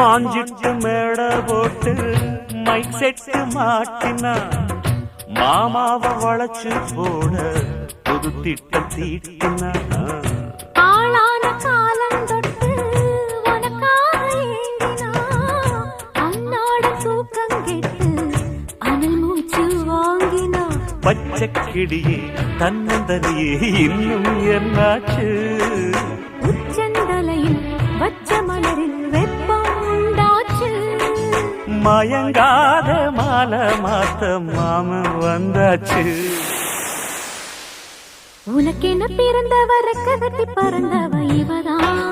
மாஞ்சிட்டு மேட போட்டு mic set மாட்டினா மாமாவ வளைச்சு போட புது திட்டம் தீட்டினா ஆளான காலம் தொட்டு உனக்காக ஏங்கினா அன்னாட தூக்கம் கெட்டு அனல் மூச்சு வாங்கினா பச்சை கிளியே தன்னந்தனியே இன்னும் என்னாச்சு உச்சந்தலையில் வச்ச மலரில் வெப்பம் உண்டாச்சு மயங்காத மாலை மாத்த மாமன் வந்தாச்சு உனக்கென பிறந்தவ ரெக்க கட்டி பறந்தவ இவதான்